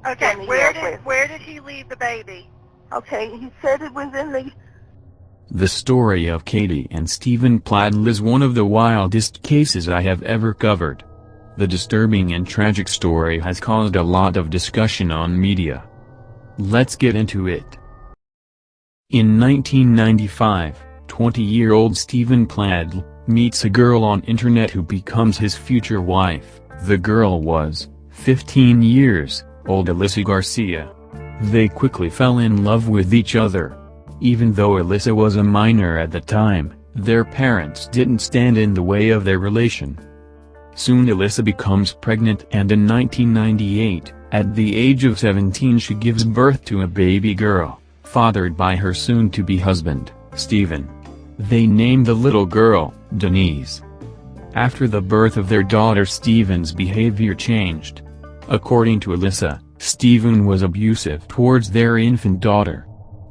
Okay, in the where did he leave the baby? Okay, he said it was in the... The story of Katie and Steven Pladl is one of the wildest cases I have ever covered. The disturbing and tragic story has caused a lot of discussion on media. Let's get into it. In 1995, 20-year-old Steven Pladl meets a girl on internet who becomes his future wife. The girl was 15 years old, Alyssa Garcia. They quickly fell in love with each other. Even though Alyssa was a minor at the time, their parents didn't stand in the way of their relation. Soon Alyssa becomes pregnant, and in 1998, at the age of 17, she gives birth to a baby girl, fathered by her soon-to-be husband, Steven. They named the little girl Denise. After the birth of their daughter, Steven's behavior changed. According to Alyssa, Steven was abusive towards their infant daughter.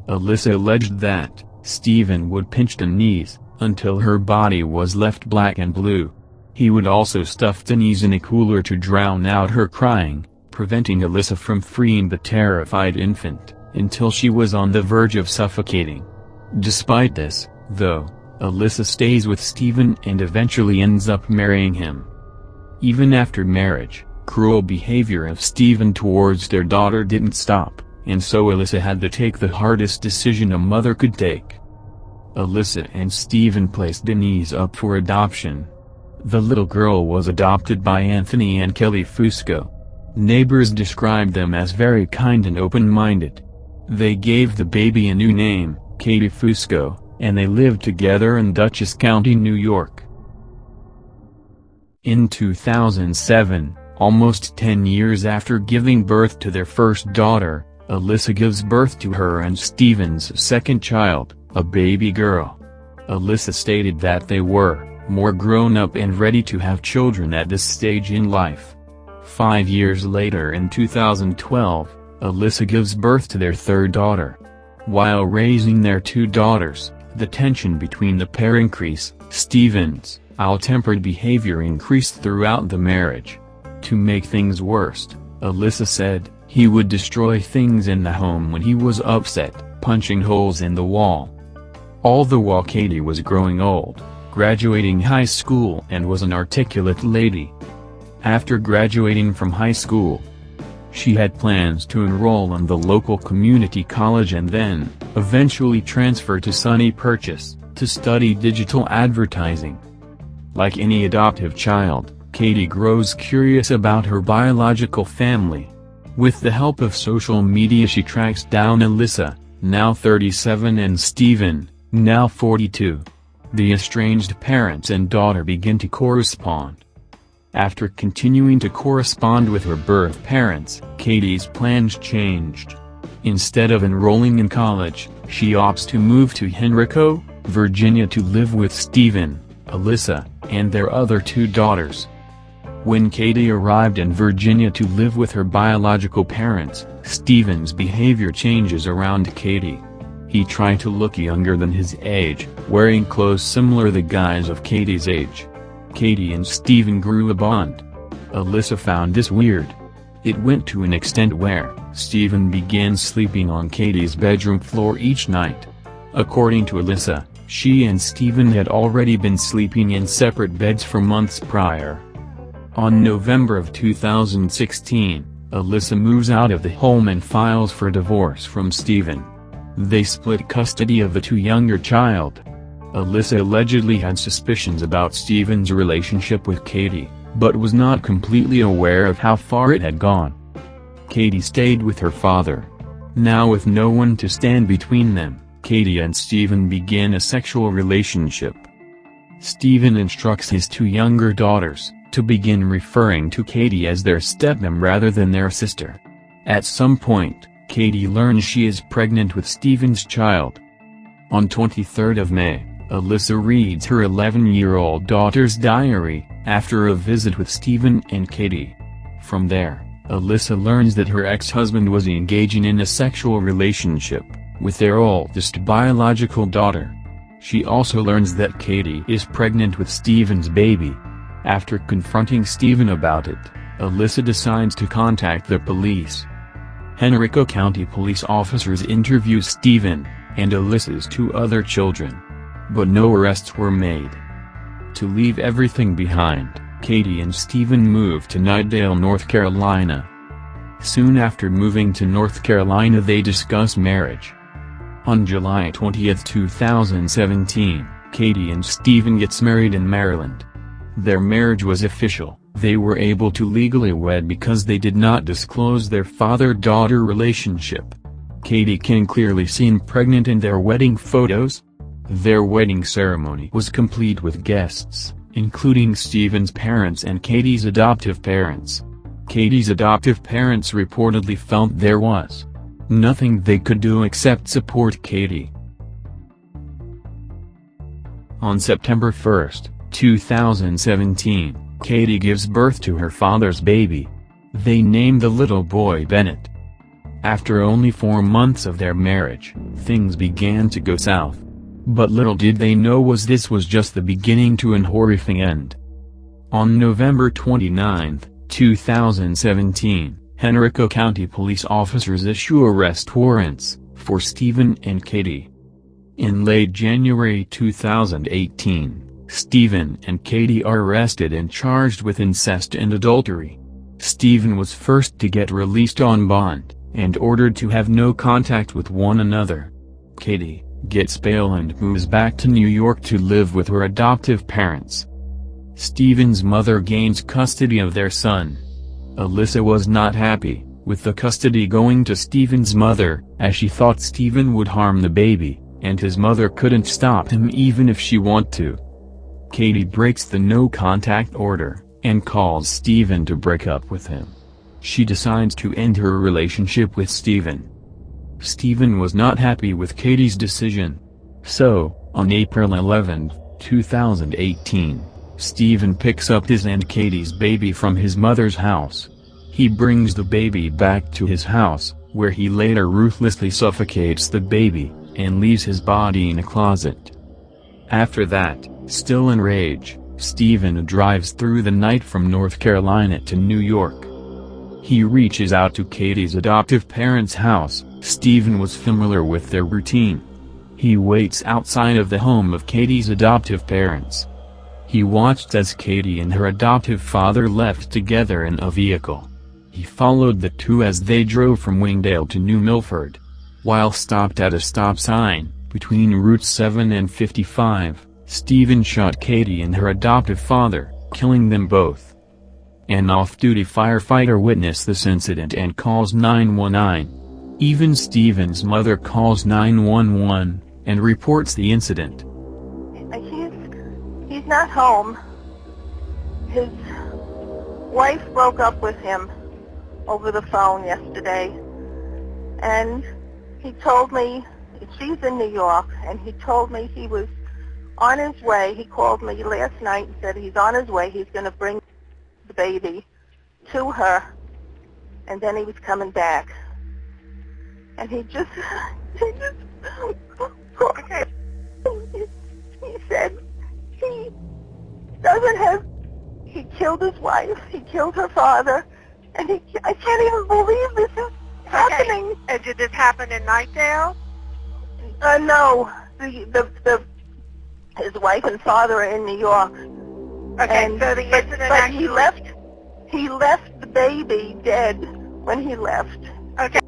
Alyssa alleged that Steven would pinch Denise until her body was left black and blue. He would also stuff Denise in a cooler to drown out her crying, preventing Alyssa from freeing the terrified infant, until she was on the verge of suffocating. Despite this, though, Alyssa stays with Steven and eventually ends up marrying him. Even after marriage, cruel behavior of Steven towards their daughter didn't stop, and so Alyssa had to take the hardest decision a mother could take. Alyssa and Steven placed Denise up for adoption. The little girl was adopted by Anthony and Kelly Fusco. Neighbors described them as very kind and open-minded. They gave the baby a new name, Katie Fusco, and they lived together in Dutchess County, New York. In 2007, almost 10 years after giving birth to their first daughter, Alyssa gives birth to her and Steven's second child, a baby girl. Alyssa stated that they were more grown up and ready to have children at this stage in life. 5 years later, in 2012, Alyssa gives birth to their third daughter. While raising their two daughters, the tension between the pair increased. Steven's ill-tempered behavior increased throughout the marriage. To make things worse, Alyssa said, he would destroy things in the home when he was upset, punching holes in the wall. All the while Katie was growing old, graduating high school, and was an articulate lady. After graduating from high school, she had plans to enroll in the local community college and then, eventually transfer to SUNY Purchase, to study digital advertising. Like any adoptive child, Katie grows curious about her biological family. With the help of social media, she tracks down Alyssa, now 37, and Steven, now 42. The estranged parents and daughter begin to correspond. After continuing to correspond with her birth parents, Katie's plans changed. Instead of enrolling in college, she opts to move to Henrico, Virginia to live with Steven, Alyssa, and their other two daughters. When Katie arrived in Virginia to live with her biological parents, Steven's behavior changes around Katie. He tried to look younger than his age, wearing clothes similar to the guys of Katie's age. Katie and Steven grew a bond. Alyssa found this weird. It went to an extent where Steven began sleeping on Katie's bedroom floor each night. According to Alyssa, she and Steven had already been sleeping in separate beds for months prior. On November of 2016, Alyssa moves out of the home and files for divorce from Steven. They split custody of the two younger child. Alyssa allegedly had suspicions about Steven's relationship with Katie, but was not completely aware of how far it had gone. Katie stayed with her father. Now, with no one to stand between them, Katie and Steven began a sexual relationship. Steven instructs his two younger daughters to begin referring to Katie as their stepmom rather than their sister. At some point, Katie learns she is pregnant with Steven's child. On 23rd of May, Alyssa reads her 11-year-old daughter's diary, after a visit with Steven and Katie. From there, Alyssa learns that her ex-husband was engaging in a sexual relationship with their oldest biological daughter. She also learns that Katie is pregnant with Steven's baby. After confronting Steven about it, Alyssa decides to contact the police. Henrico County police officers interview Steven and Alyssa's 2 other children. But no arrests were made. To leave everything behind, Katie and Steven moved to Knightdale, North Carolina. Soon after moving to North Carolina, they discuss marriage. On July 20, 2017, Katie and Steven gets married in Maryland. Their marriage was official. They were able to legally wed because they did not disclose their father-daughter relationship. Katie can clearly seen pregnant in their wedding photos. Their wedding ceremony was complete with guests, including Steven's parents and Katie's adoptive parents. Katie's adoptive parents reportedly felt there was nothing they could do except support Katie. On September 1, 2017, Katie gives birth to her father's baby. They named the little boy Bennett. After only 4 months of their marriage, things began to go south. But little did they know this was just the beginning to an horrifying end. On November 29, 2017, Henrico County police officers issue arrest warrants for Steven and Katie. In late January 2018, Steven and Katie are arrested and charged with incest and adultery. Steven was first to get released on bond, and ordered to have no contact with one another. Katie gets bail and moves back to New York to live with her adoptive parents. Steven's mother gains custody of their son. Alyssa was not happy with the custody going to Steven's mother, as she thought Steven would harm the baby, and his mother couldn't stop him even if she wanted to. Katie breaks the no-contact order, and calls Steven to break up with him. She decides to end her relationship with Steven. Steven was not happy with Katie's decision. So, on April 11, 2018, Steven picks up his and Katie's baby from his mother's house. He brings the baby back to his house, where he later ruthlessly suffocates the baby, and leaves his body in a closet. After that, still in rage, Steven drives through the night from North Carolina to New York. He reaches out to Katie's adoptive parents' house. Steven was familiar with their routine. He waits outside of the home of Katie's adoptive parents. He watched as Katie and her adoptive father left together in a vehicle. He followed the two as they drove from Wingdale to New Milford. While stopped at a stop sign, between Route 7 and 55, Steven shot Katie and her adoptive father, killing them both. An off-duty firefighter witnessed this incident and calls 911. Even Steven's mother calls 911, and reports the incident. He's not home. His wife broke up with him over the phone yesterday, and he told me, she's in New York, and he told me he was on his way. He called me last night and said he's on his way. He's going to bring the baby to her, and then he was coming back. And he said he doesn't have, he killed his wife, he killed her father, and I can't even believe this is happening. And did this happen in Knightdale? No, his wife and father are in New York. Okay, and, so the incident but actually... he left the baby dead when he left. Okay.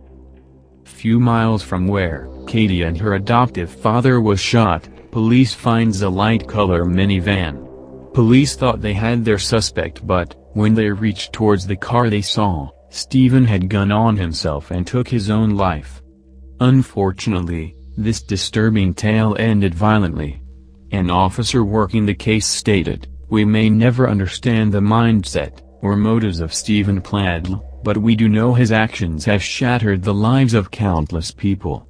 Few miles from where Katie and her adoptive father was shot, police finds a light-color minivan. Police thought they had their suspect, but when they reached towards the car they saw, Steven had gunned on himself and took his own life. Unfortunately, this disturbing tale ended violently. An officer working the case stated, "We may never understand the mindset or motives of Steven Pladl, but we do know his actions have shattered the lives of countless people."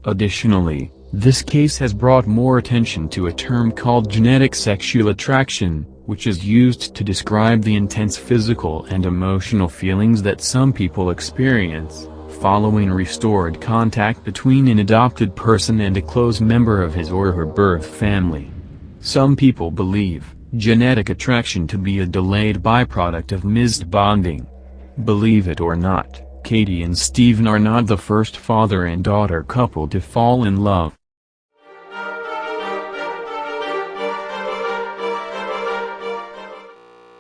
Additionally, this case has brought more attention to a term called genetic sexual attraction, which is used to describe the intense physical and emotional feelings that some people experience following restored contact between an adopted person and a close member of his or her birth family. Some people believe genetic attraction to be a delayed byproduct of missed bonding. Believe it or not, Katie and Steven are not the first father and daughter couple to fall in love.